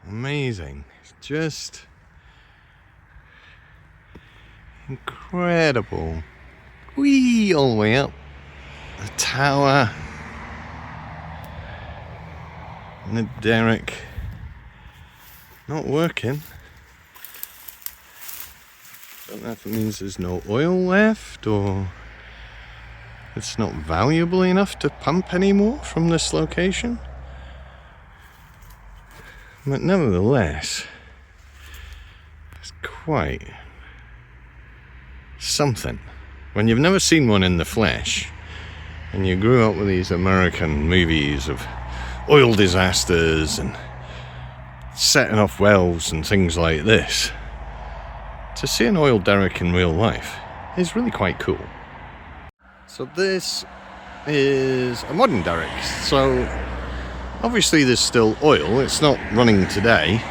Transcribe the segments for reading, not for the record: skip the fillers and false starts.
Amazing. It's just incredible. Whee! All the way up. The tower. And the derrick. Not working. Don't know if it means there's no oil left or it's not valuable enough to pump anymore from this location. But nevertheless, it's quite something. When you've never seen one in the flesh and you grew up with these American movies of oil disasters and setting off wells and things like this, to see an oil derrick in real life is really quite cool. So this is a modern derrick. So obviously there's still oil. It's not running today.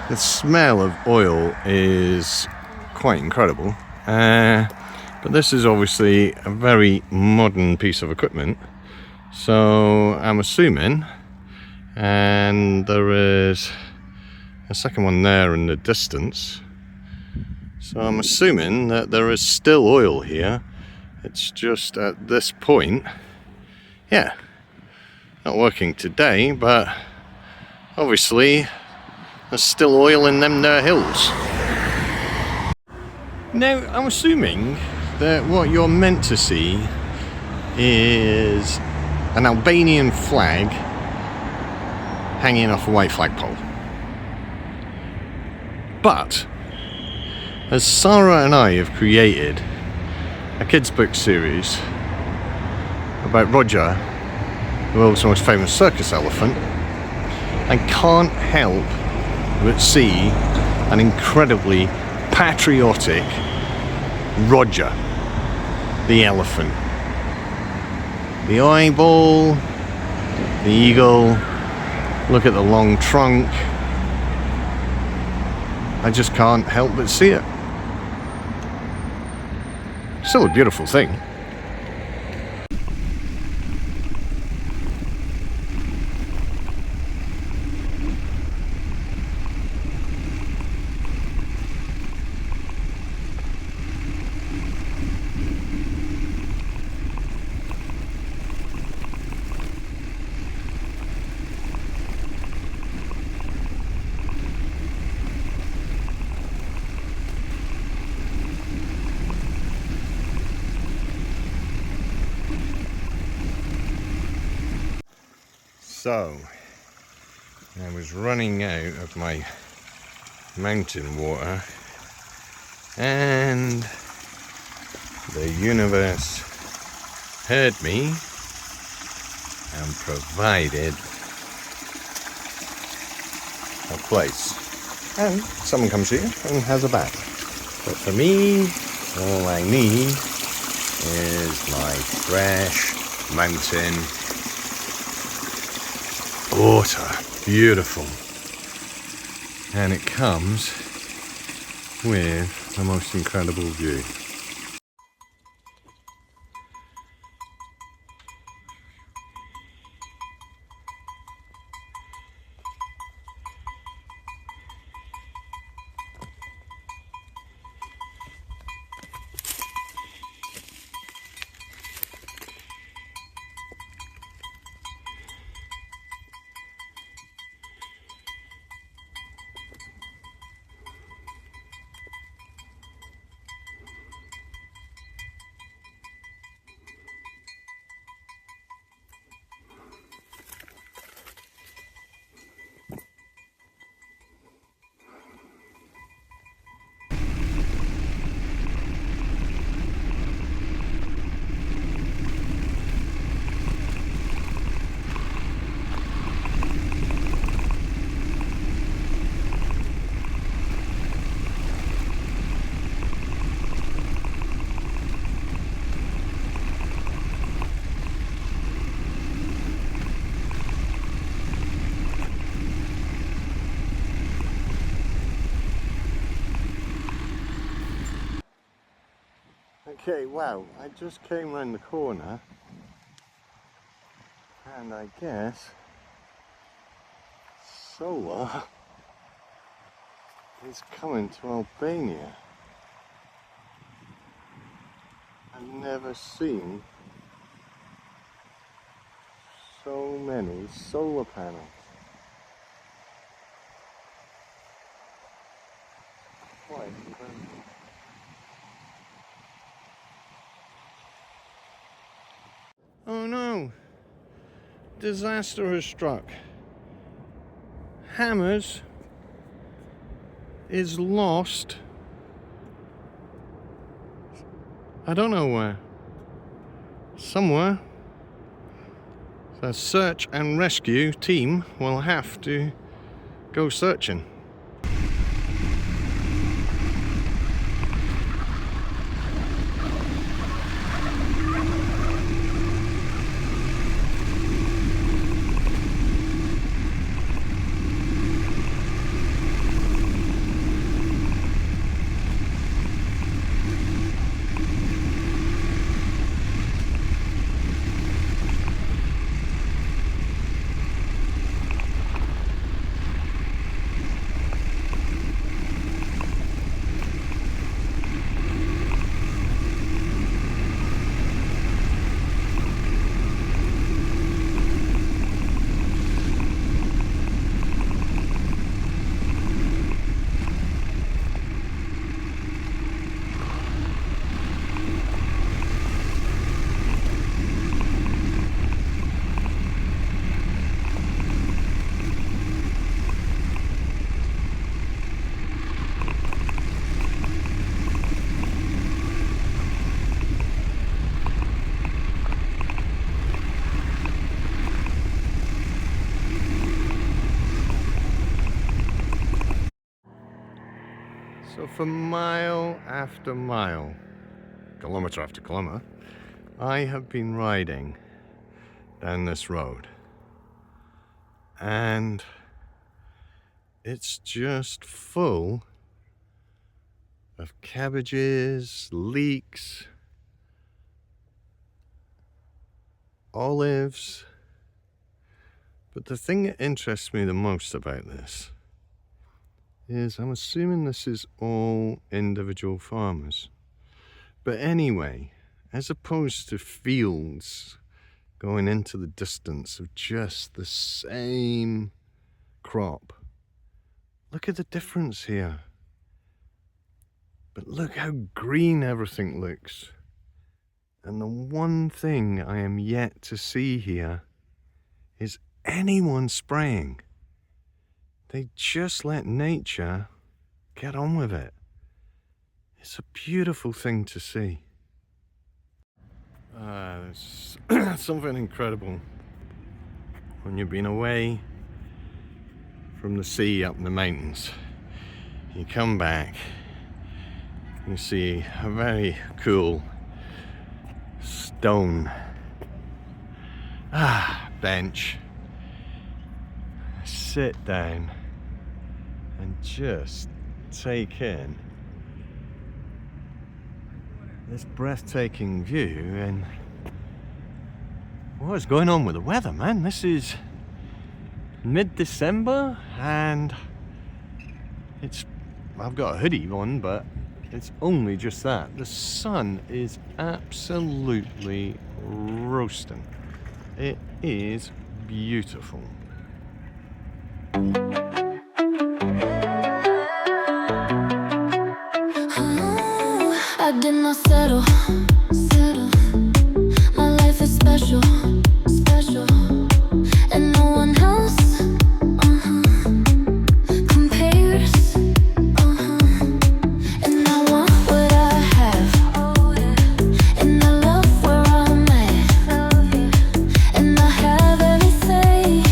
The smell of oil is quite incredible. But this is obviously a very modern piece of equipment. So I'm assuming, and there is a second one there in the distance. So I'm assuming that there is still oil here. It's just at this point, yeah, not working today, but obviously there's still oil in them there hills. Now, I'm assuming that what you're meant to see is an Albanian flag hanging off a white flagpole. But as Sarah and I have created a kids' book series about Roger, the world's most famous circus elephant, I can't help but see an incredibly patriotic Roger the elephant. The eyeball, the eagle, look at the long trunk. I just can't help but see it. Still a beautiful thing. So, I was running out of my mountain water and the universe heard me and provided a place. And someone comes here and has a bath. But for me, all I need is my fresh mountain water. Beautiful. And it comes with the most incredible view. Okay, wow, I just came round the corner and I guess solar is coming to Albania. I've never seen so many solar panels. Quite incredible. Oh no! Disaster has struck. Hammers is lost. I don't know where. Somewhere. The search and rescue team will have to go searching. So for mile after mile, kilometre after kilometre, I have been riding down this road, and it's just full of cabbages, leeks, olives. But the thing that interests me the most about this is I'm assuming this is all individual farmers. But anyway, as opposed to fields going into the distance of just the same crop, look at the difference here. But look how green everything looks. And the one thing I am yet to see here is anyone spraying. They just let nature get on with it. It's a beautiful thing to see. It's something incredible when you've been away from the sea up in the mountains. You come back, you see a very cool stone bench. Sit down and just take in this breathtaking view. And what is going on with the weather, man? This is mid-December and I've got a hoodie on, but it's only just that. The sun is absolutely roasting. It is beautiful. I did not settle. My life is special, and no one else compares. And I want what I have, and I love where I'm at, and I have everything,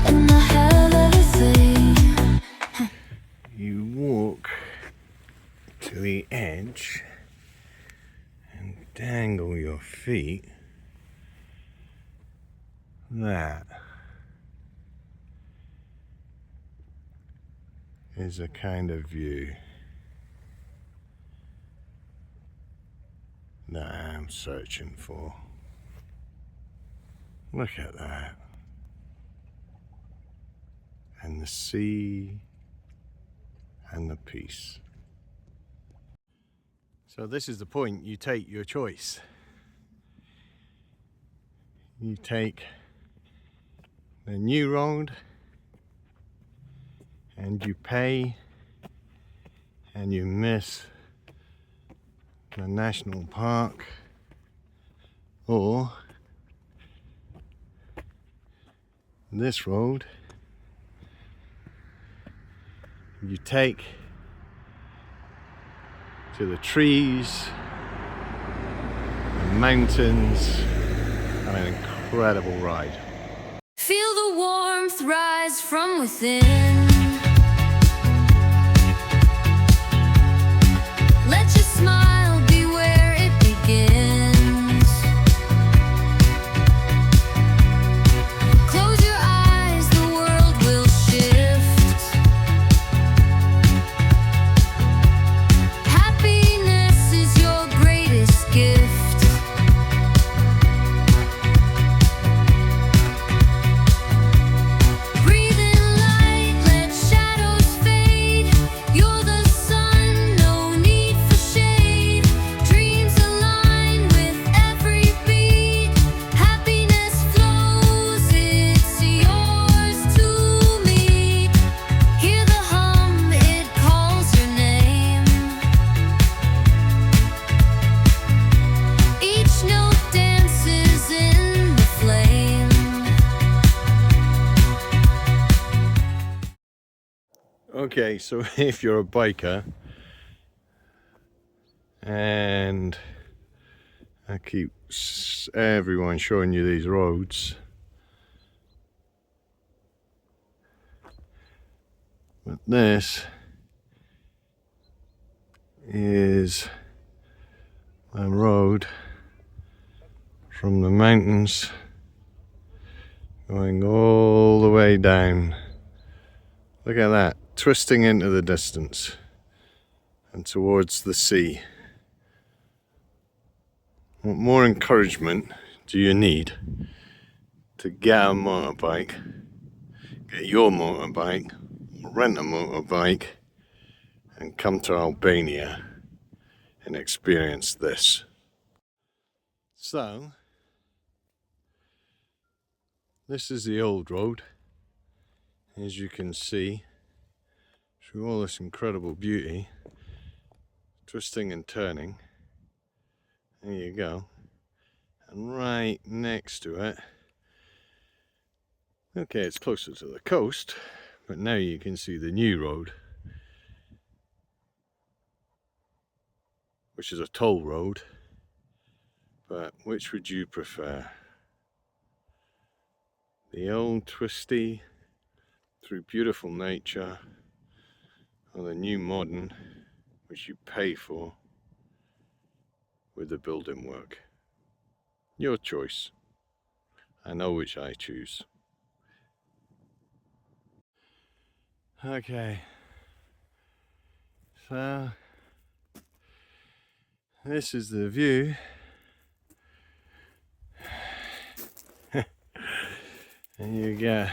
and I have everything. You walk to the edge and dangle your feet. That is a kind of view that I'm searching for. Look at that. And the sea and the peace. So this is the point, you take your choice. You take the new road and you pay and you miss the national park, or this road you take to the trees and mountains and an incredible ride. Feel the warmth rise from within. Let your smile be where it begins. Close your eyes, the world will shift. Happiness is your greatest gift. Breathe in light, let shadows fade. You're the sun, no need for shade. Dreams align with every beat. Happiness flows, it's yours to meet. Hear the hum, it calls your name. Each note dances in the flame. Okay, so if you're a biker, and I keep everyone showing you these roads, but this is a road from the mountains going all the way down. Look at that, twisting into the distance and towards the sea. What more encouragement do you need to get a motorbike, get your motorbike, rent a motorbike, and come to Albania and experience this? So, this is the old road, as you can see, through all this incredible beauty, twisting and turning. There you go. And right next to it, okay, it's closer to the coast, but now you can see the new road, which is a toll road. But which would you prefer? The old twisty through beautiful nature, or the new modern, which you pay for with the building work? Your choice. I know which I choose. Okay, so this is the view. And you get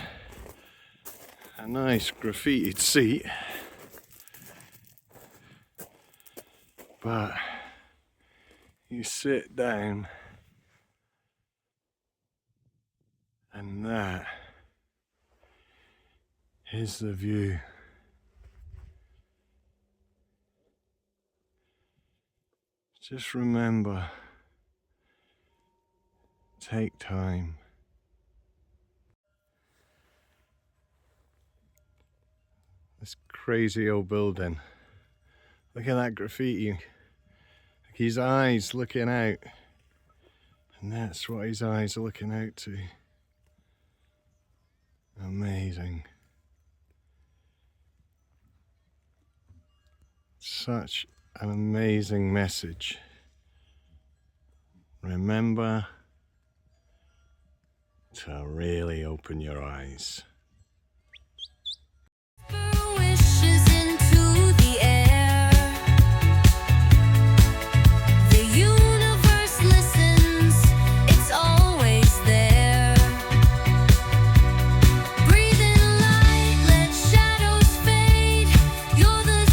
a nice graffitied seat, but you sit down and that is the view. Just remember, take time. This crazy old building. Look at that graffiti. Look, his eyes looking out. And that's what his eyes are looking out to. Amazing. Such an amazing message. Remember to really open your eyes. Breathe in light, let shadows fade. You're the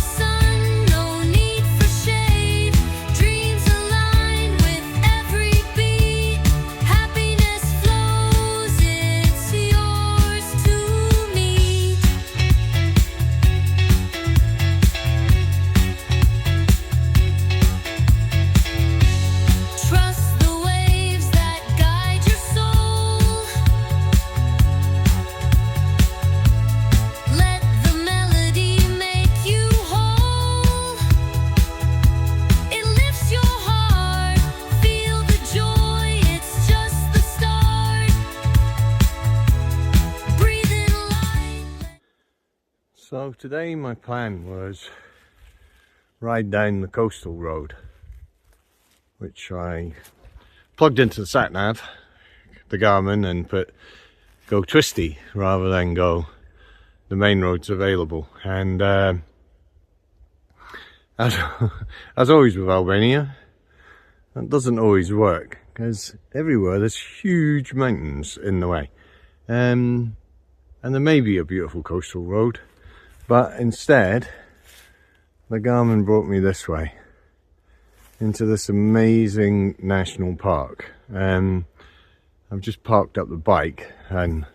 So today my plan was ride down the coastal road, which I plugged into the sat nav, the Garmin, and put go twisty rather than go the main roads available. And as always with Albania, that doesn't always work, because everywhere there's huge mountains in the way, and there may be a beautiful coastal road, but instead the Garmin brought me this way into this amazing national park. I've just parked up the bike and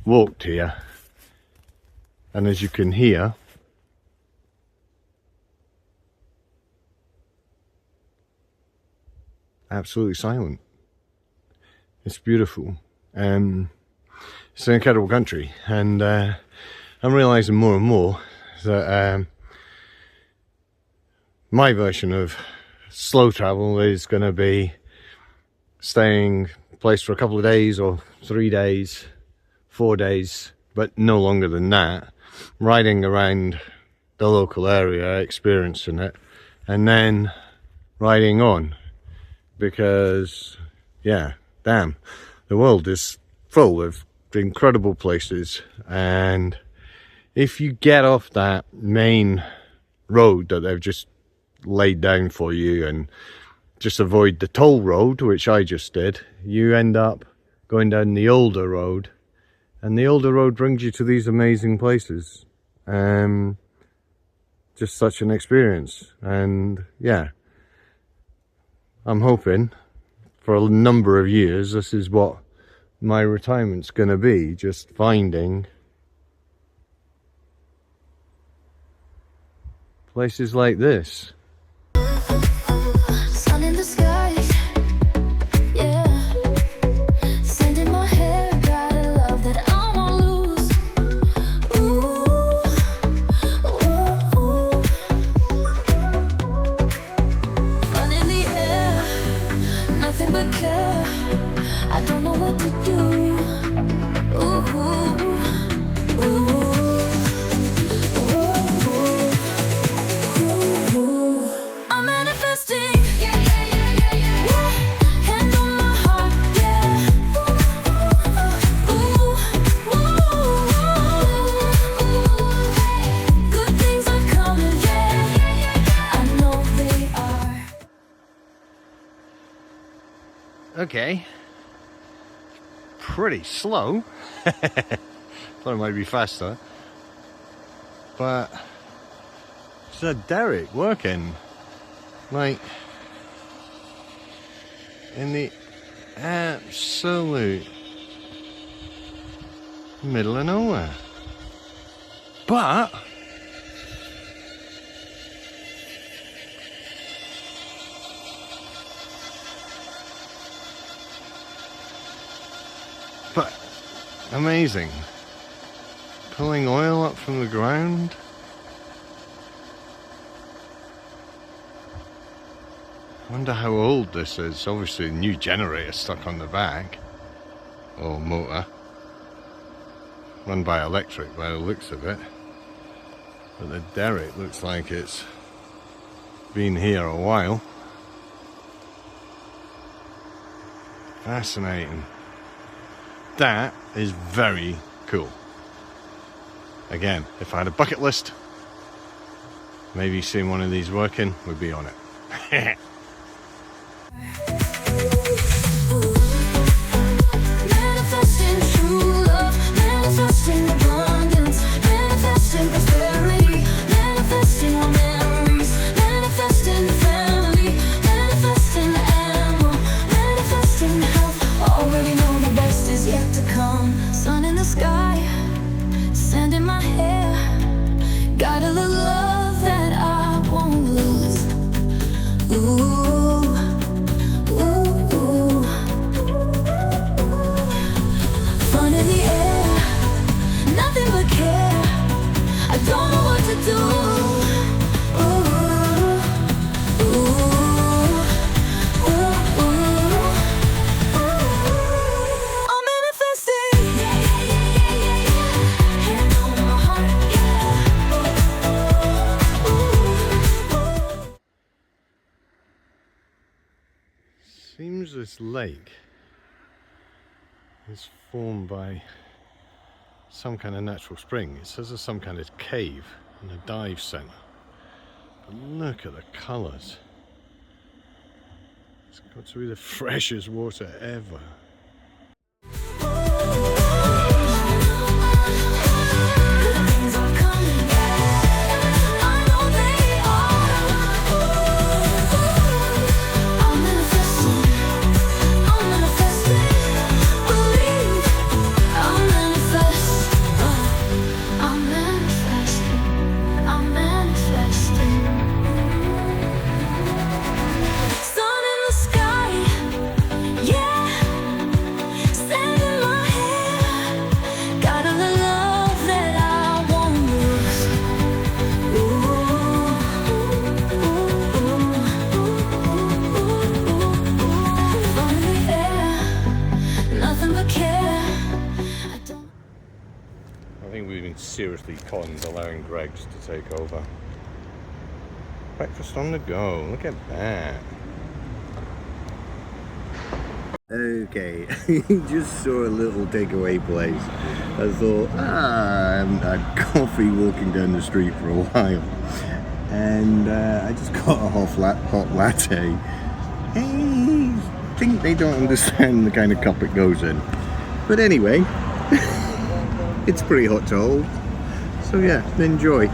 walked here, and as you can hear, absolutely silent. It's beautiful. It's an incredible country, and I'm realizing more and more that my version of slow travel is going to be staying place for a couple of days, or 3 days, 4 days, but no longer than that, riding around the local area, experiencing it, and then riding on. Because, yeah, damn, the world is full of incredible places, and if you get off that main road that they've just laid down for you and just avoid the toll road, which I just did, you end up going down the older road, and the older road brings you to these amazing places. Just such an experience. And yeah, I'm hoping for a number of years this is what my retirement's gonna be, just finding places like this. Sun in the sky, yeah. Sand in my hair, got a love that I won't lose. Ooh, ooh, ooh. Fun in the air, nothing but care. I don't know what to do. Ooh, ooh, ooh, ooh. I'm manifesting. Hand on my heart, yeah. Ooh, ooh. Good things are coming, yeah. I know they are. Okay. Pretty slow. Thought it might be faster. But it's a derrick working. Like, in the absolute middle of nowhere. But amazing. Pulling oil up from the ground. Wonder how old this is. Obviously a new generator stuck on the back, or motor, run by electric by the looks of it, but the derrick looks like it's been here a while. Fascinating. That is very cool. Again, if I had a bucket list, maybe seeing one of these working would be on it. Manifesting true love, manifesting abundance, manifesting prosperity, manifesting our memories, manifesting family, manifesting ammo, manifesting health. Already know the best is yet to come. Sun in the sky, sand in my hair, got a little love that I won't lose. Ooh. Don't know what to do. Ooh, ooh, ooh, ooh. I'm manifesting. Hand on my heart, yeah. this lake is formed by some kind of natural spring. It says there's some kind of cave and a dive centre. But look at the colours. It's got to be the freshest water ever. Seriously conned allowing Greggs to take over. Breakfast on the go, look at that. Okay, just saw a little takeaway place. I thought, I haven't had coffee walking down the street for a while. And I just got a hot latte. Hey, I think they don't understand the kind of cup it goes in. But anyway, it's pretty hot to hold. So yeah, enjoy.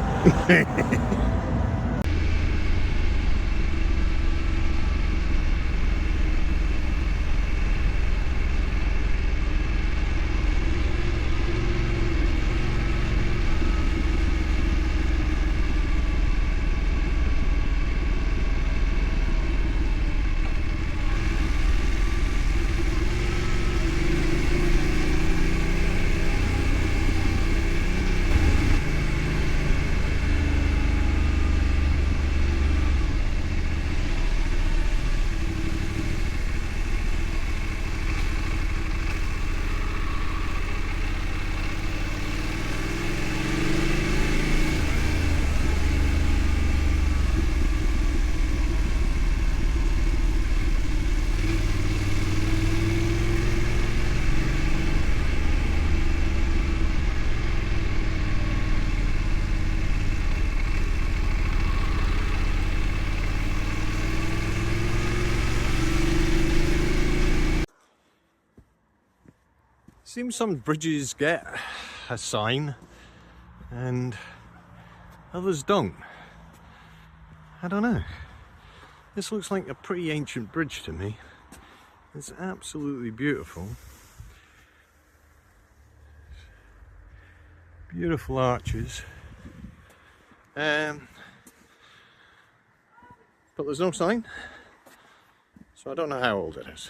Seems some bridges get a sign and others don't. I don't know. This looks like a pretty ancient bridge to me. It's absolutely beautiful. Beautiful arches. But there's no sign, so I don't know how old it is.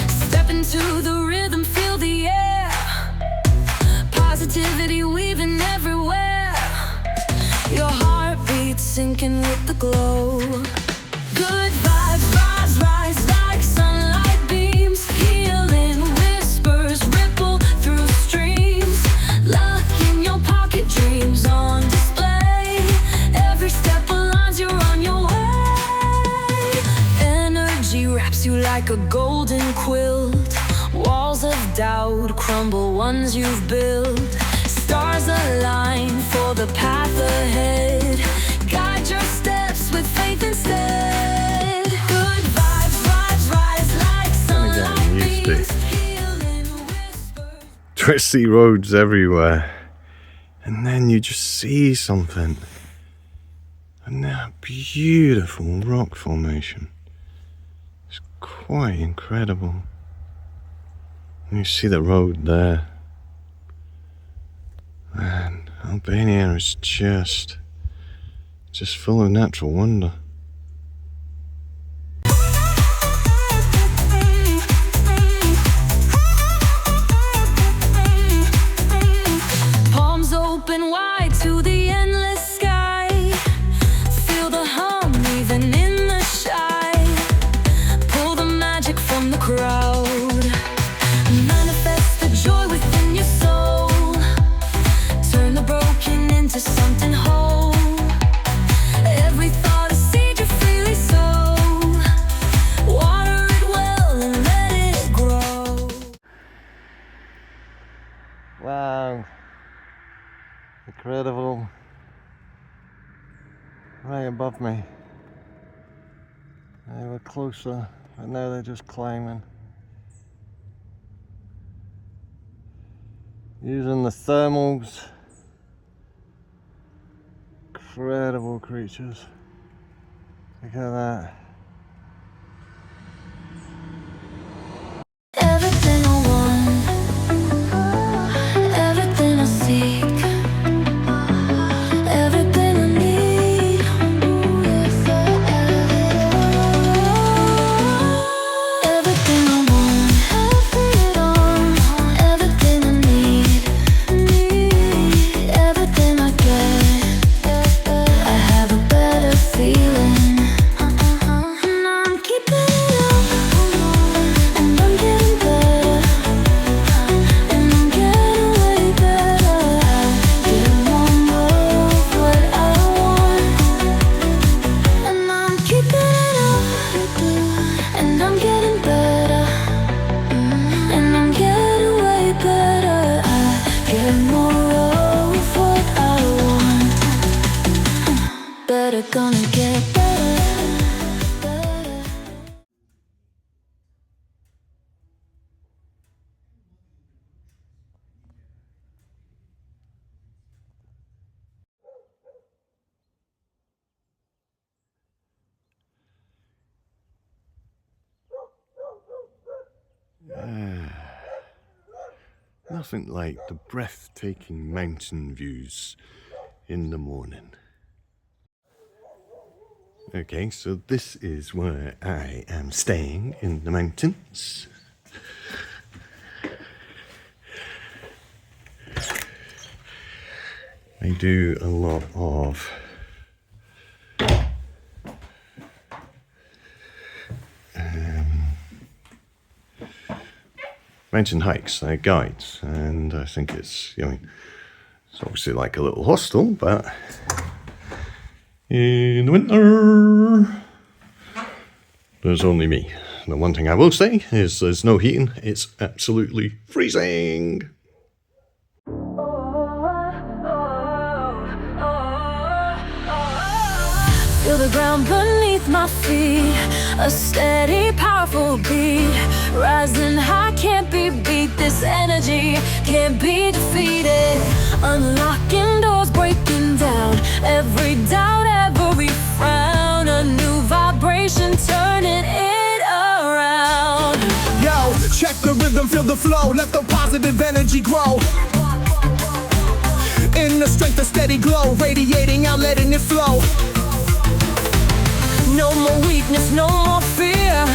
Step into the rhythm, feel the air. Positivity weaving everywhere. Your heartbeat sinking with the glow. Good vibes rise, rise like sunlight beams. Healing whispers ripple through streams. Luck in your pocket, dreams on display. Every step aligns, you're on your way. Energy wraps you like a golden quilt. Walls of doubt crumble, ones you've built. Stars align for the path ahead. Guide your steps with faith instead. Good vibes rise, rise like sunlight beams. Healing whispers. Twisty roads everywhere, and then you just see something, and that beautiful rock formation. It's quite incredible. And you see the road there. Man, Albania is just full of natural wonder. Palms open wide to the endless sky. Feel the hum even in the shy. Pull the magic from the crowd. Manifest the joy within your soul. Turn the broken into right above me. They were closer, but now they're just climbing. Using the thermals. Incredible creatures. Look at that. Everything I want, everything I seek, everything I need. Everything I want, everything I need, everything I get. I have a better feeling, and I'm keeping it up, and I'm getting better, and I'm getting way better. Get more of what I want, and I'm keeping it up, and I'm getting better, and I'm getting way better. I get more of what I want. Better, gonna get better. Nothing like the breathtaking mountain views in the morning. Okay, so this is where I am staying in the mountains. I do a lot of mountain hikes, guides, and I think it's, it's obviously like a little hostel, but in the winter, there's only me. The one thing I will say is there's no heating, it's absolutely freezing. Feel the ground beneath my feet, a steady, powerful beat, rising high, can't be beat. This energy can't be defeated. Unlocking doors, breaking down every doubt, every frown. A new vibration, turning it around. Yo, check the rhythm, feel the flow, let the positive energy grow. Inner strength, a steady glow, radiating out, letting it flow. No more weakness, no more fear,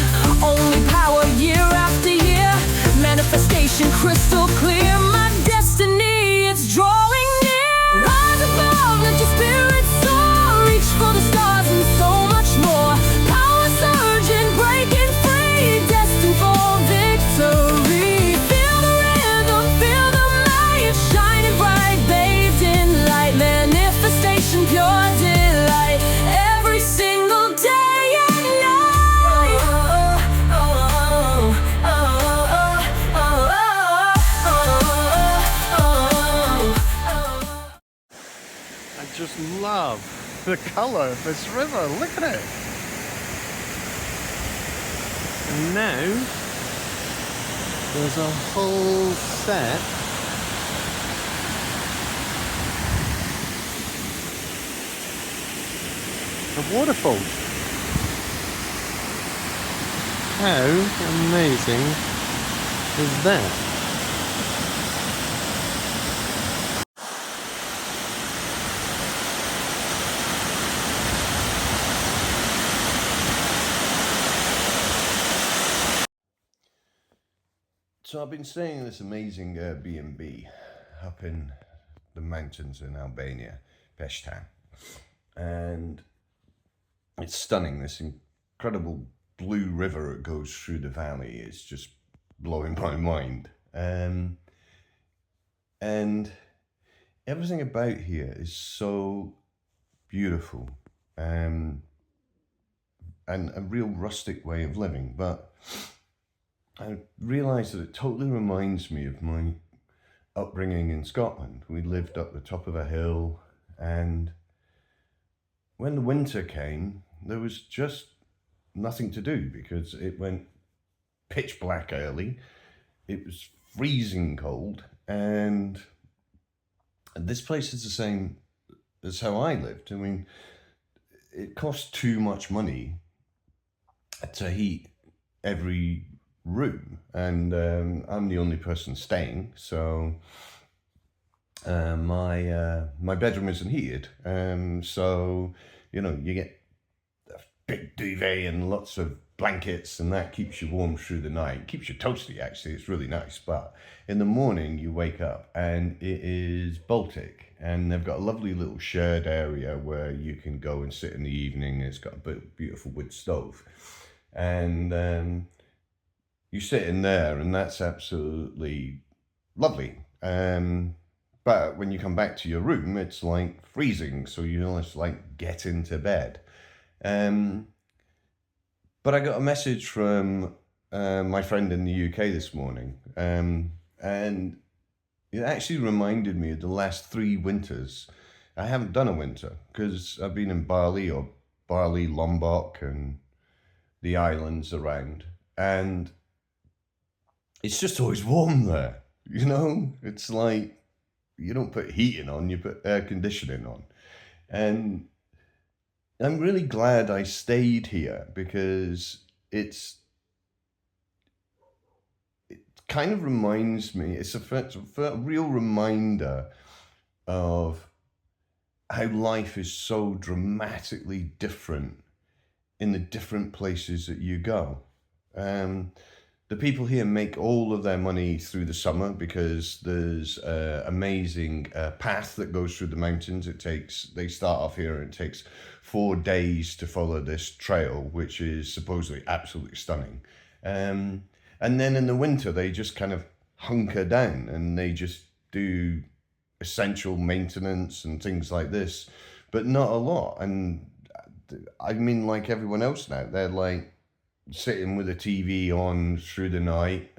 only power year after year. Manifestation crystal clear, my destiny, it's drawing near. Rise above, let your spirit soar, reach for the stars and so much more. Power surging, breaking free, destined for victory. Feel the rhythm, feel the light, shining bright, bathed in light. Manifestation, pure delight, every single day and night. I just love the colour of this river, look at it. And now there's a whole set of waterfalls. How amazing is that? So I've been staying in this amazing Airbnb up in the mountains in Albania, Peshtan, and it's stunning. This incredible blue river that goes through the valley is just blowing my mind, and everything about here is so beautiful, and a real rustic way of living, but I realised that it totally reminds me of my upbringing in Scotland. We lived up the top of a hill, and when the winter came, there was just nothing to do because it went pitch black early. It was freezing cold, and this place is the same as how I lived. I mean, it costs too much money to heat every room, and I'm the only person staying, so my bedroom isn't heated, so you know, you get a big duvet and lots of blankets, and that keeps you warm through the night. Keeps you toasty, actually. It's really nice. But in the morning you wake up and it is Baltic, and they've got a lovely little shared area where you can go and sit in the evening. It's got a beautiful wood stove, and you sit in there, and that's absolutely lovely. But when you come back to your room, it's like freezing, so you almost like get into bed. But I got a message from my friend in the UK this morning, and it actually reminded me of the last 3 winters. I haven't done a winter because I've been in Bali, Lombok, and the islands around, and it's just always warm there. You know, it's like you don't put heating on, you put air conditioning on. And I'm really glad I stayed here because it kind of reminds me, it's a real reminder of how life is so dramatically different in the different places that you go. The people here make all of their money through the summer because there's an amazing path that goes through the mountains. They start off here, and it takes 4 days to follow this trail, which is supposedly absolutely stunning. And then in the winter, they just kind of hunker down and they just do essential maintenance and things like this, but not a lot. And I mean, like everyone else now, they're like sitting with a TV on through the night.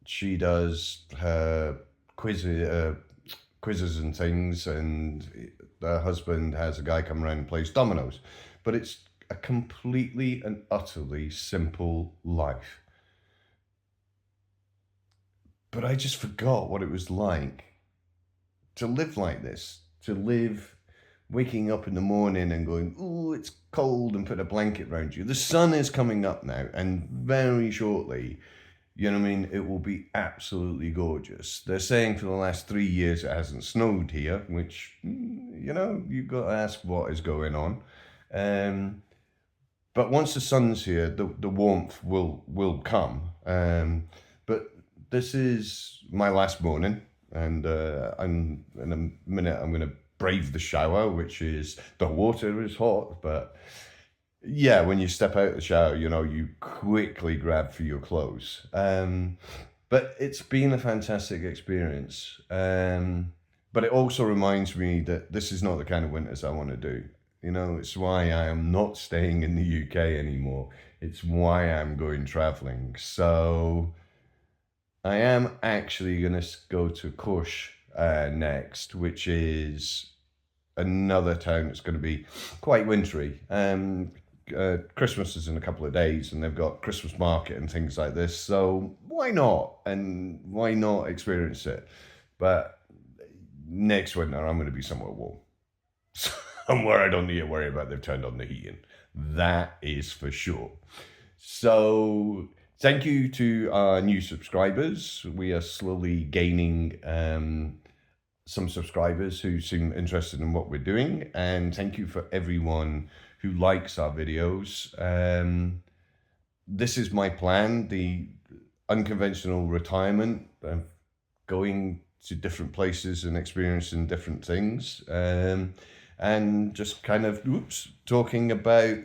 She does her quizzes and things, and her husband has a guy come around and plays dominoes. But it's a completely and utterly simple life. But I just forgot what it was like to live like this, to live waking up in the morning and going, oh, it's cold, and put a blanket around you. The sun is coming up now, and very shortly, you know what I mean, it will be absolutely gorgeous. They're saying for the last 3 years it hasn't snowed here, which, you know, you've got to ask what is going on. But once the sun's here, the warmth will come. But this is my last morning, and I'm in a minute I'm going to brave the shower, which is, the water is hot, but yeah, when you step out of the shower, you know, you quickly grab for your clothes. But it's been a fantastic experience. But it also reminds me that this is not the kind of winters I want to do. You know, it's why I am not staying in the UK anymore. It's why I'm going traveling. So I am actually going to go to Korsh next, which is another town that's going to be quite wintry. Christmas is in a couple of days, and they've got Christmas market and things like this, so why not? And why not experience it? But next winter I'm going to be somewhere warm, somewhere I don't need to worry about they've turned on the heating, that is for sure. So thank you to our new subscribers. We are slowly gaining some subscribers who seem interested in what we're doing, and thank you for everyone who likes our videos. This is my plan, the unconventional retirement, going to different places and experiencing different things, and just kind of talking about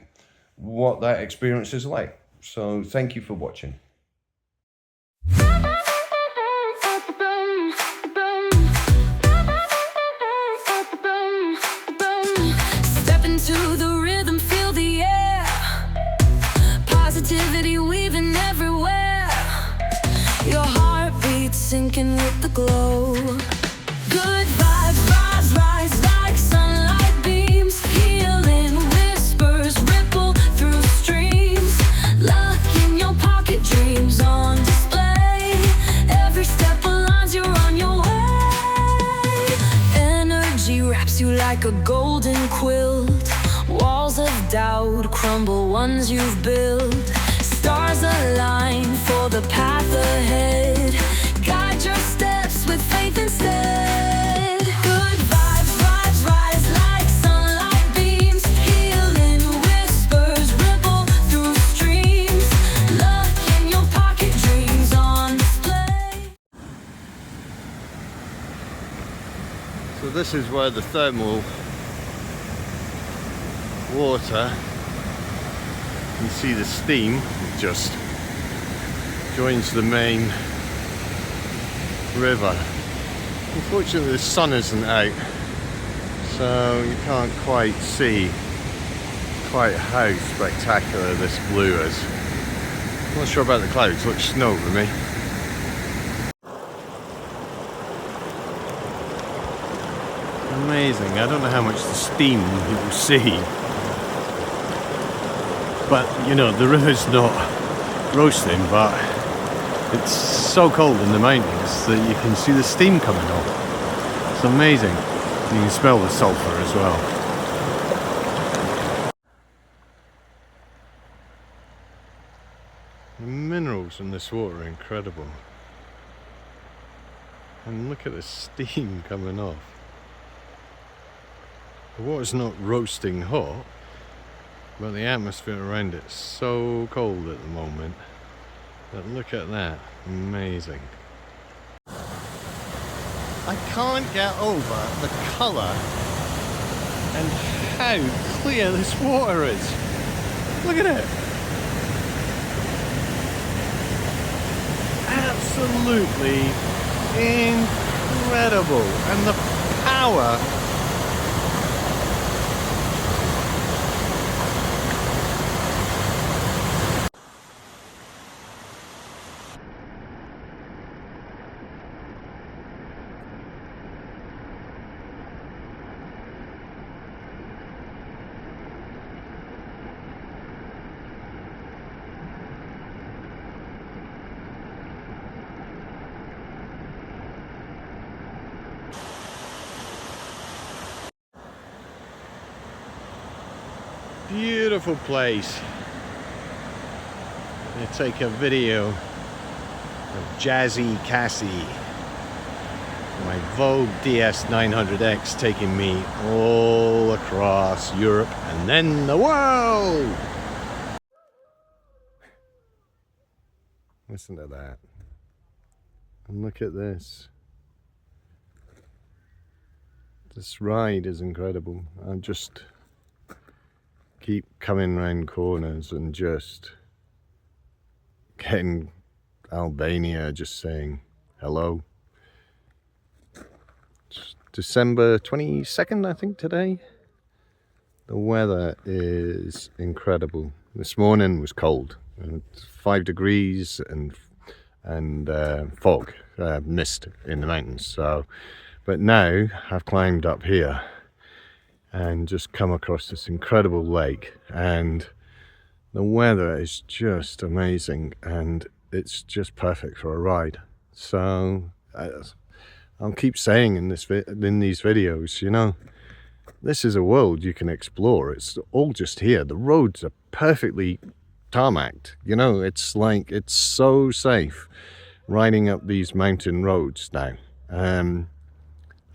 what that experience is like. So thank you for watching. Step into the rhythm, feel the air. Positivity weaving everywhere. Your heartbeat sinking with the glow. Good vibes rise, rise like sunlight beams. ones you've built. Stars align for the path ahead. Guide your steps with faith instead. Good vibes, vibes rise like sunlight beams. Healing whispers ripple through streams. Luck in your pocket, dreams on display. So this is where the thermal water, you see the steam, it just joins the main river. Unfortunately the sun isn't out, so you can't quite see quite how spectacular this blue is. I'm not sure about the clouds, looks snow to me. Amazing, I don't know how much the steam you will see, but you know, the river's not roasting, but it's so cold in the mountains that you can see the steam coming off. It's amazing. You can smell the sulphur as well. The minerals in this water are incredible. And look at the steam coming off. The water's not roasting hot, but the atmosphere around it's so cold at the moment. But look at that, amazing. I can't get over the colour and how clear this water is. Look at it. Absolutely incredible. And the power . Beautiful place. I'm going to take a video of Jazzy Cassie, my Vogue DS900X, taking me all across Europe and then the world. Listen to that. And look at this. This ride is incredible. I'm just keep coming round corners and just getting Albania, just saying hello. It's December 22nd, I think, today. The weather is incredible. This morning was cold, 5 degrees and fog, mist in the mountains. So, but now I've climbed up here and just come across this incredible lake, and the weather is just amazing and it's just perfect for a ride. So I'll keep saying in these videos, you know, this is a world you can explore. It's all just here. The roads are perfectly tarmacked, you know, it's like, it's so safe riding up these mountain roads now.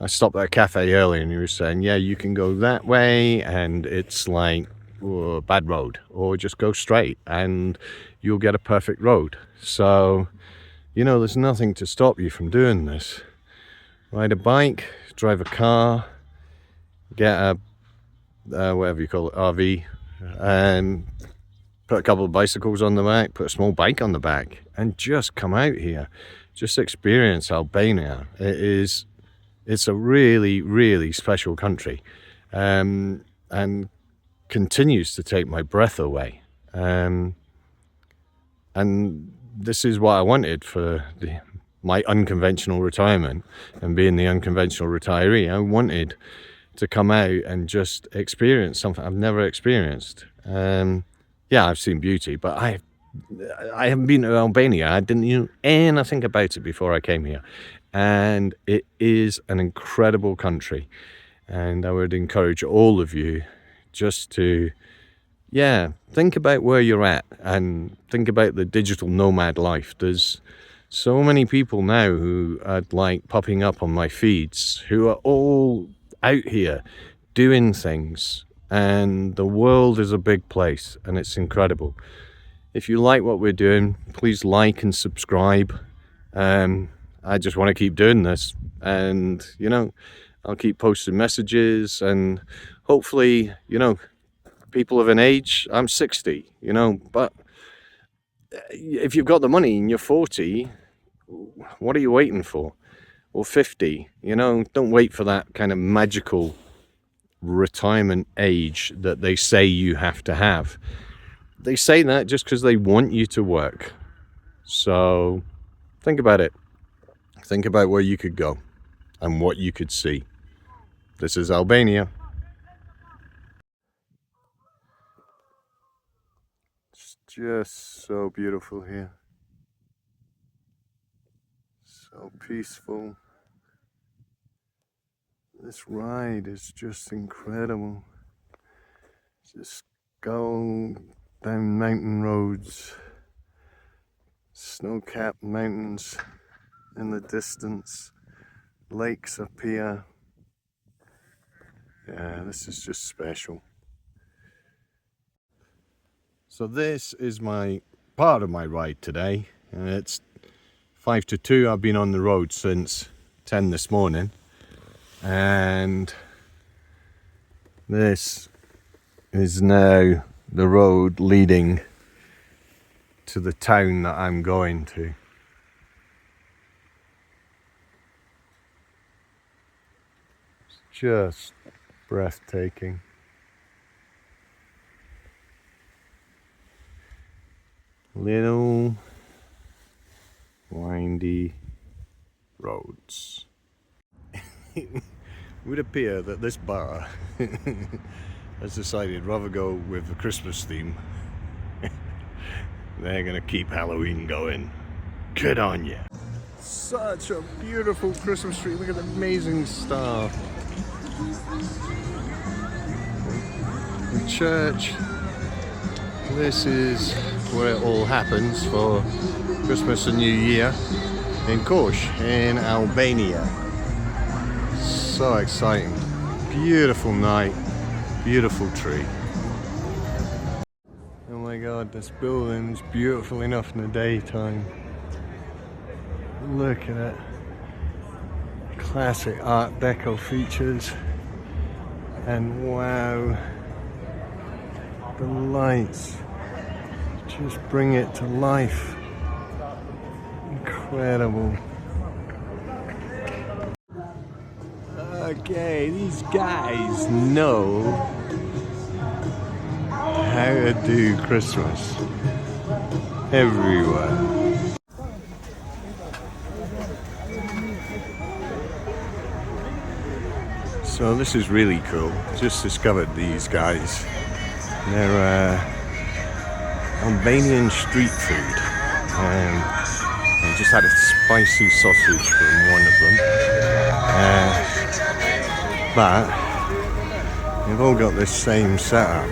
I stopped at a cafe earlier and you were saying, yeah, you can go that way and it's like a bad road, or just go straight and you'll get a perfect road. So, you know, there's nothing to stop you from doing this. Ride a bike, drive a car, get a, whatever you call it, RV, and put a couple of bicycles on the back, put a small bike on the back, and just come out here. Just experience Albania. It's a really, really special country, and continues to take my breath away. And this is what I wanted for my unconventional retirement, and being the unconventional retiree. I wanted to come out and just experience something I've never experienced. Yeah, I've seen beauty, but I haven't been to Albania. I didn't know anything about it before I came here. And it is an incredible country. And I would encourage all of you just to, yeah, think about where you're at and think about the digital nomad life. There's so many people now who are like popping up on my feeds who are all out here doing things, and the world is a big place and it's incredible. If you like what we're doing, please like and subscribe. I just want to keep doing this, and you know, I'll keep posting messages, and hopefully, you know, people of an age, I'm 60, you know, but if you've got the money and you're 40, what are you waiting for? Or 50, you know, don't wait for that kind of magical retirement age that they say you have to have. They say that just because they want you to work. So think about it. Think about where you could go and what you could see. This is Albania. It's just so beautiful here. So peaceful. This ride is just incredible. Just go down mountain roads, snow-capped mountains in the distance, lakes up here. Yeah, this is just special. So this is my part of my ride today, and it's 5 to 2. I've been on the road since 10 this morning, and this is now the road leading to the town that I'm going to. It's just breathtaking. Little windy roads. It would appear that this bar has decided rather go with the Christmas theme. They're gonna keep Halloween going. Good on you. Such a beautiful Christmas tree. Look at the amazing star. The church. This is where it all happens for Christmas and New Year in Kosh in Albania. So exciting. Beautiful night. Beautiful tree. Oh my god, this building's beautiful enough in the daytime. Look at it. Classic Art Deco features. And wow, the lights just bring it to life. Incredible. Okay, these guys know how to do Christmas everywhere. So this is really cool. Just discovered these guys. They're Albanian street food. I just had a spicy sausage from one of them. But they've all got this same setup.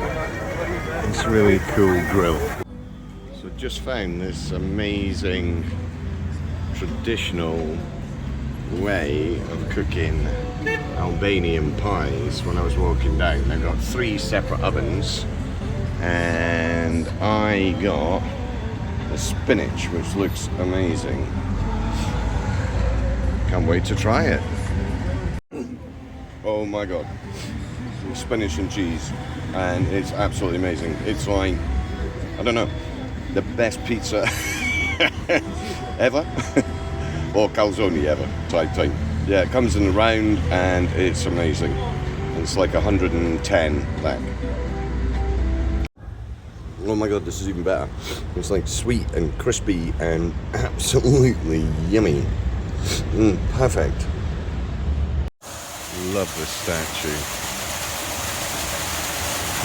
It's a really cool grill. So just found this amazing traditional way of cooking Albanian pies when I was walking down. They've got 3 separate ovens, and I got the spinach, which looks amazing. Can't wait to try it. Oh my god, spinach and cheese, and it's absolutely amazing. It's like, I don't know, the best pizza ever or calzone ever type thing. Yeah, it comes in a round and it's amazing. It's like 110 back. Oh my god, this is even better. It's like sweet and crispy and absolutely yummy. Perfect. Love the statue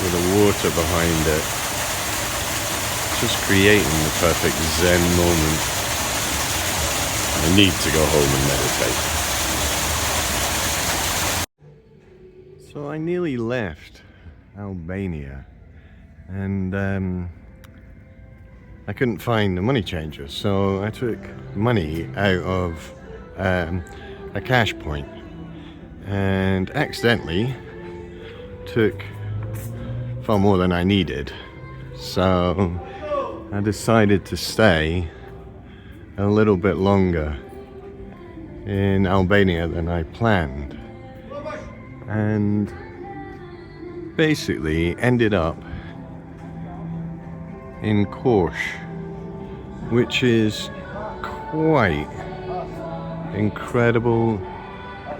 with the water behind it, just creating the perfect Zen moment. I need to go home and meditate. So I nearly left Albania and I couldn't find the money changer, so I took money out of a cash point and accidentally took far more than I needed. So I decided to stay a little bit longer in Albania than I planned, and basically ended up in Korsh, which is quite incredible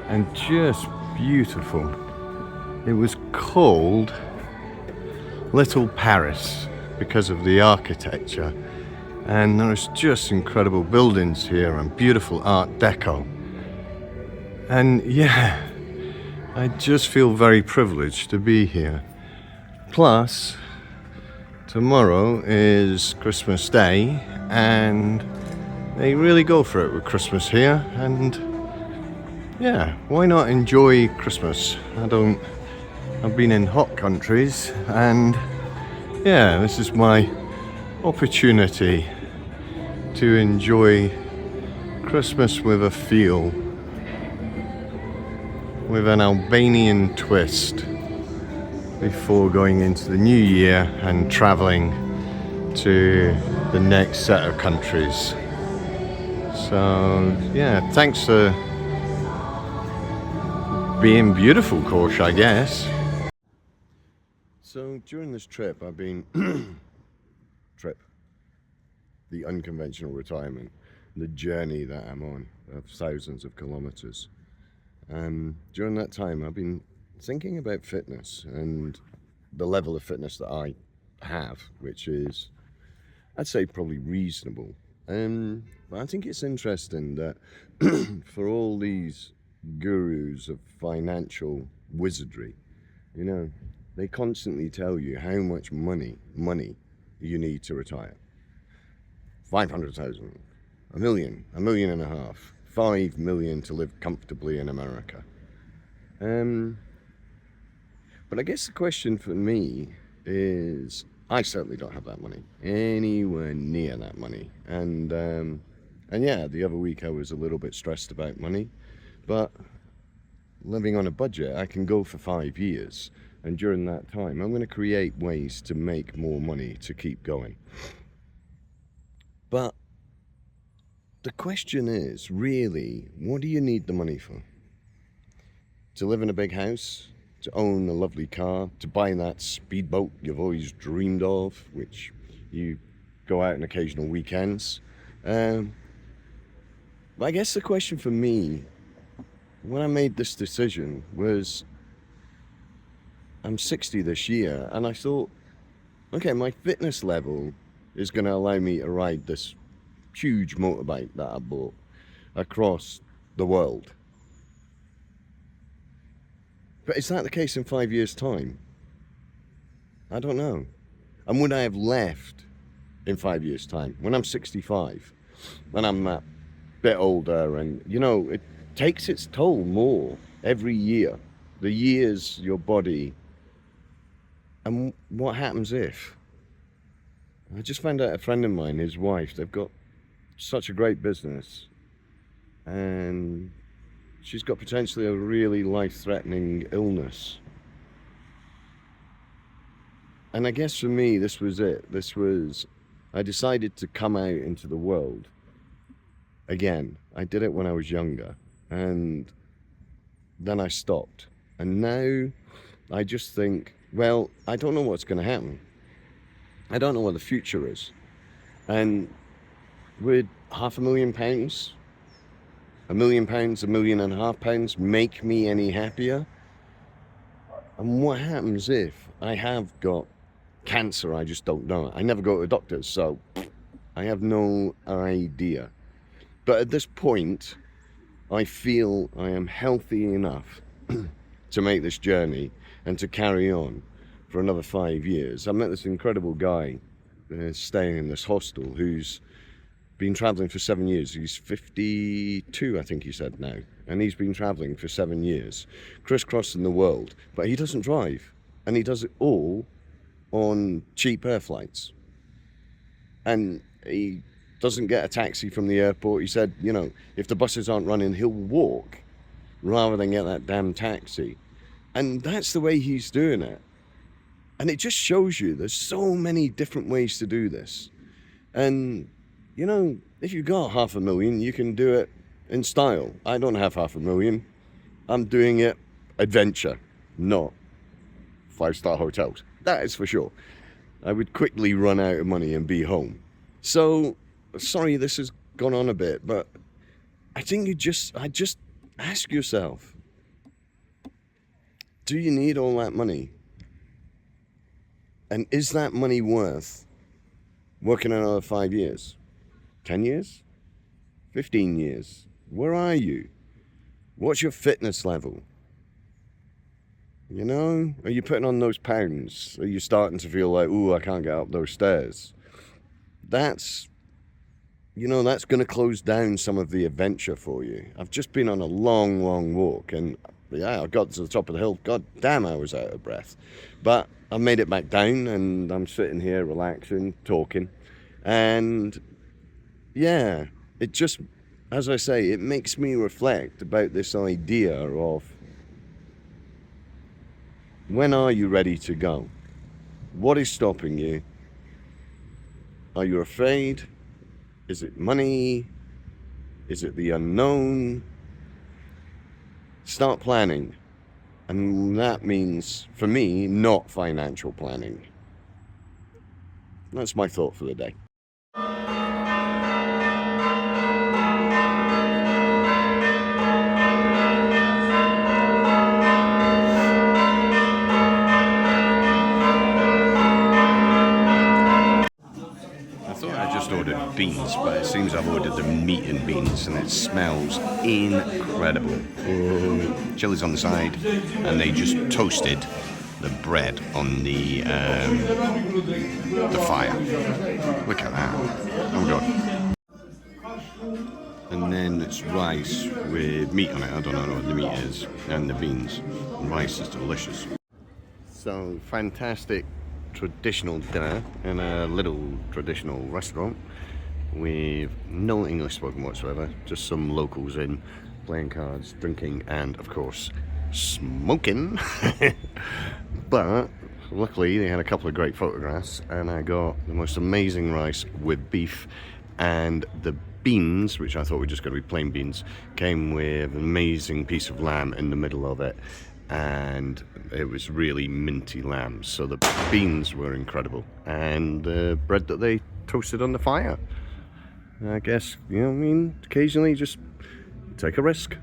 and just beautiful. It was called Little Paris because of the architecture, and there's just incredible buildings here and beautiful art deco. And yeah, I just feel very privileged to be here. Plus, tomorrow is Christmas Day, and they really go for it with Christmas here. And yeah, why not enjoy Christmas? I've been in hot countries, and yeah, this is my opportunity to enjoy Christmas with a feel, with an Albanian twist, before going into the new year and traveling to the next set of countries. So yeah, thanks for being beautiful, Korsh, I guess. So during this trip I've been the unconventional retirement, the journey that I'm on of thousands of kilometers. During that time I've been thinking about fitness and the level of fitness that I have, which is, I'd say, probably reasonable. But I think it's interesting that for all these gurus of financial wizardry, you know, they constantly tell you how much money you need to retire. 500,000, a million, $1.5 million, 5 million to live comfortably in America. But I guess the question for me is, I certainly don't have that money, anywhere near that money. And yeah, the other week I was a little bit stressed about money, but living on a budget, I can go for 5 years. And during that time, I'm going to create ways to make more money to keep going. But the question is, really, what do you need the money for? To live in a big house? To own a lovely car? To buy that speedboat you've always dreamed of, which you go out on occasional weekends? But I guess the question for me, when I made this decision, was I'm 60 this year, and I thought, okay, my fitness level is going to allow me to ride this huge motorbike that I bought across the world. But is that the case in 5 years' time? I don't know. And would I have left in 5 years' time, when I'm 65, when I'm that bit older, and, you know, it takes its toll more every year, the years your body. And what happens if? I just found out a friend of mine, his wife, they've got such a great business, and she's got potentially a really life-threatening illness. And I guess for me, this was it. I decided to come out into the world. Again, I did it when I was younger, and then I stopped. And now I just think, well, I don't know what's going to happen. I don't know what the future is. And would £500,000, £1 million, £1.5 million make me any happier? And what happens if I have got cancer? I just don't know. I never go to doctors, so I have no idea. But at this point, I feel I am healthy enough to make this journey and to carry on for another 5 years. I met this incredible guy staying in this hostel who's been traveling for 7 years. He's 52, I think he said now. And he's been traveling for 7 years, crisscrossing the world. But he doesn't drive. And he does it all on cheap air flights. And he doesn't get a taxi from the airport. He said, you know, if the buses aren't running, he'll walk rather than get that damn taxi. And that's the way he's doing it. And it just shows you there's so many different ways to do this. And, you know, if you've got $500,000, you can do it in style. I don't have $500,000. I'm doing it adventure, not 5-star hotels. That is for sure. I would quickly run out of money and be home. So, sorry this has gone on a bit, but I think I just ask yourself, do you need all that money? And is that money worth working another 5 years? 10 years? 15 years? Where are you? What's your fitness level? You know, are you putting on those pounds? Are you starting to feel like, ooh, I can't get up those stairs? That's, you know, that's going to close down some of the adventure for you. I've just been on a long, long walk, and yeah, I got to the top of the hill. God damn, I was out of breath. But I made it back down, and I'm sitting here relaxing, talking. And yeah, it just, as I say, it makes me reflect about this idea of, when are you ready to go? What is stopping you? Are you afraid? Is it money? Is it the unknown? Start planning. And that means, for me, not financial planning. That's my thought for the day. Ordered beans, but it seems I've ordered the meat and beans, and it smells incredible. Chilies on the side, and they just toasted the bread on the fire. Look at that! Oh god! And then it's rice with meat on it. I don't know what the meat is, and the beans. The rice is delicious. So fantastic. Traditional dinner in a little traditional restaurant with no English spoken whatsoever, just some locals in, playing cards, drinking, and of course smoking. But luckily they had a couple of great photographs, and I got the most amazing rice with beef, and the beans, which I thought were just going to be plain beans, came with an amazing piece of lamb in the middle of it, and it was really minty lamb. So the beans were incredible, and the bread that they toasted on the fire. I guess, you know what I mean, occasionally just take a risk.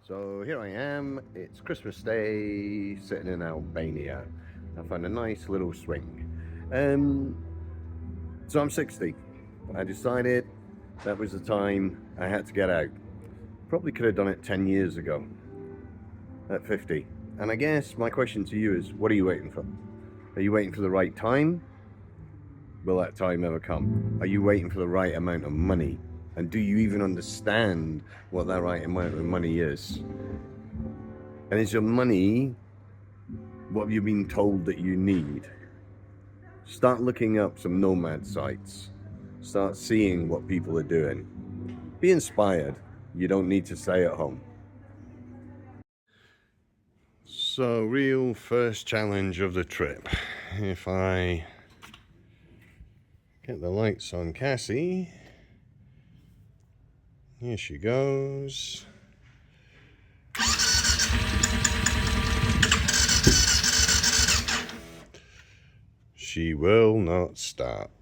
So here I am, it's Christmas Day, sitting in Albania. I found a nice little swing. So I'm 60. I decided that was the time I had to get out. Probably could have done it 10 years ago. At 50. And I guess my question to you is, what are you waiting for? Are you waiting for the right time? Will that time ever come? Are you waiting for the right amount of money? And do you even understand what that right amount of money is? And is your money what have you been told that you need? Start looking up some nomad sites. Start seeing what people are doing. Be inspired. You don't need to stay at home. So, real first challenge of the trip. If I get the lights on Cassie, here she goes. She will not stop.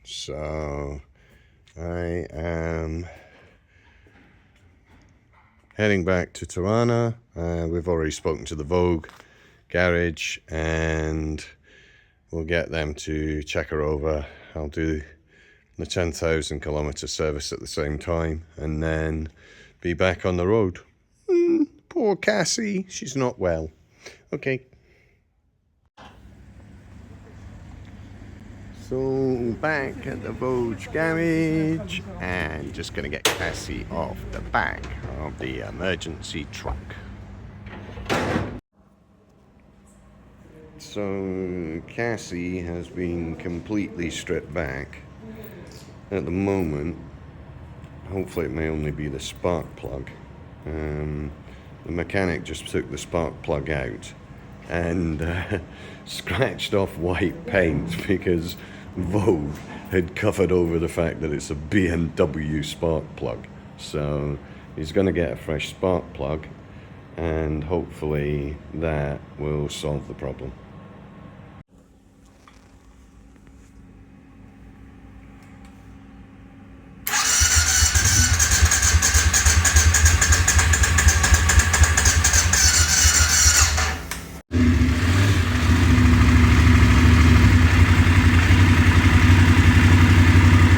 So, I am heading back to Tirana. We've already spoken to the Vogue garage, and we'll get them to check her over. I'll do the 10,000 kilometer service at the same time, and then be back on the road. Poor Cassie, she's not well. Okay. So back at the Vogue garage, and just gonna get Cassie off the back of the emergency truck. So Cassie has been completely stripped back. At the moment, hopefully it may only be the spark plug. The mechanic just took the spark plug out and scratched off white paint because Vogue had covered over the fact that it's a BMW spark plug. So he's going to get a fresh spark plug, and hopefully that will solve the problem.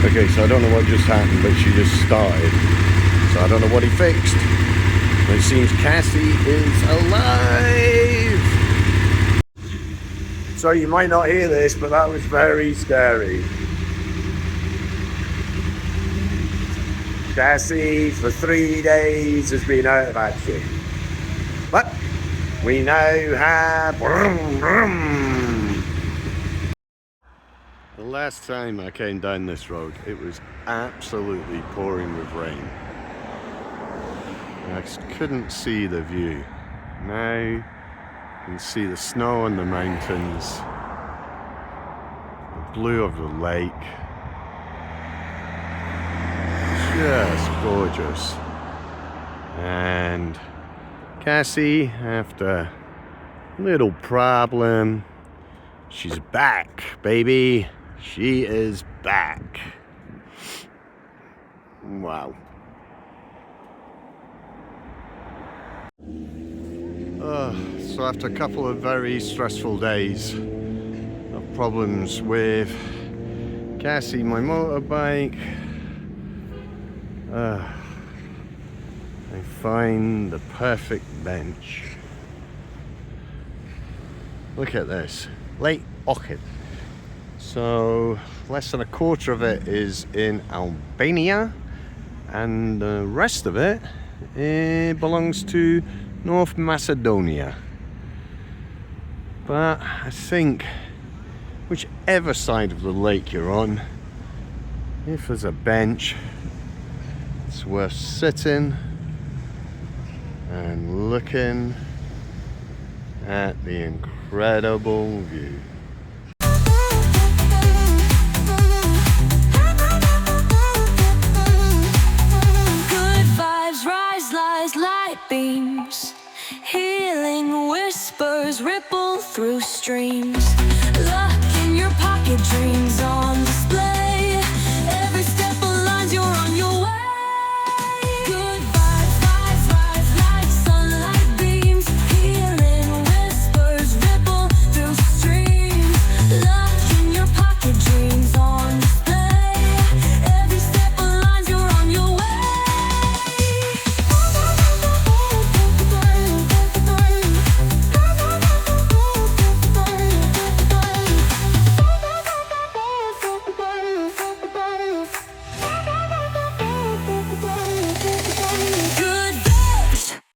Okay, so I don't know what just happened, but she just started. So I don't know what he fixed. But it seems Cassie is alive! So you might not hear this, but that was very scary. Cassie, for 3 days, has been out of action. But we now have... The last time I came down this road, it was absolutely pouring with rain. I just couldn't see the view. Now you can see the snow on the mountains, the blue of the lake. Just gorgeous. And Cassie, after a little problem, she's back, baby. She is back. Wow. So after a couple of very stressful days of problems with Cassie, my motorbike, I find the perfect bench. Look at this, Lake Orchid. So less than a quarter of it is in Albania, and the rest of it belongs to North Macedonia. But I think whichever side of the lake you're on, if there's a bench, it's worth sitting and looking at the incredible view. Good vibes rise like light beams. Healing whispers ripple through streams.